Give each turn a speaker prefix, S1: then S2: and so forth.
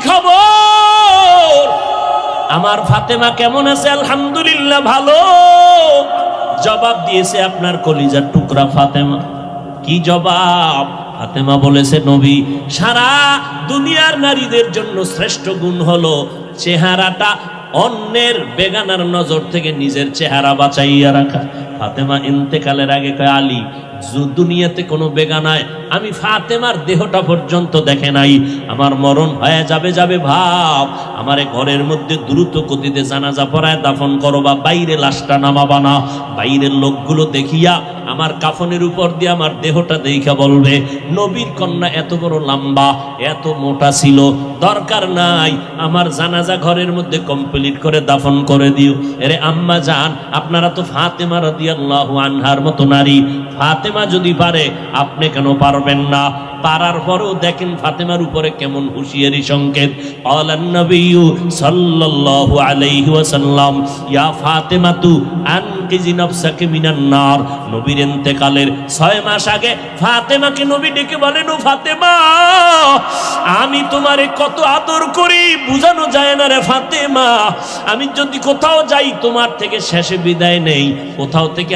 S1: খবর, আমার ফাতেমা কেমন আছে? আলহামদুলিল্লাহ ভালো। জবাব দিয়েছে আপনার কলিজার টুকরা ফাতেমা। কি জবাব? ফাতেমা বলেছে, নবী, সারা দুনিয়ার নারীদের জন্য শ্রেষ্ঠ গুণ হলো চেহারাটা অন্যের বেগানার নজর থেকে নিজের চেহারা বাঁচাইয়া রাখা। ফাতেমা ইন্তেকালের আগে কয়, আলী, দুনিয়াতে কোনো বেগানায় আমি ফাতেমার দেহটা পর্যন্ত দেখে নাই, আমার মরণ হয়ে যাবে ভাব, আমারে ঘরের মধ্যে দ্রুত গতিতে জানাজা পড়ায় দাফন করো, বা বাইরে লাশটা নামাবা না। বাইরের লোকগুলো দেখিয়া আমার কাফনের উপর দিয়ে আমার দেহটা দেখা বলবে, নবীর কন্যা এত বড় লম্বা, এত মোটা ছিল, দরকার নাই, আমার জানাজা ঘরের মধ্যে কমপ্লিট করে দাফন করে দিও। এরে আম্মা জান, আপনারা তো ফাতেমা রাদিয়াল্লাহু আনহার মতো নারী, ফাতেমা যদি পারে আপনি কেন পারবেন না? পারার পরেও দেখেন ফাতেমার উপরে কেমন হুঁশিয়ারি সংকেত। আলান নবিয়্যু সাল্লাল্লাহু আলাইহি ওয়াসাল্লাম, ইয়া ফাতেমাতু আনকিজি নাফসাকে মিনান নার। নবীর ইন্তেকালের 6 মাস আগে ফাতেমাকে নবী ডেকে বলেন, ও ফাতেমা, আমি তোমারে কত আদর করি বুঝানো যায় না রে ফাতেমা। আমি যদি কোথাও যাই তোমার থেকে শেষে বিদায় নেই, কোথাও থেকে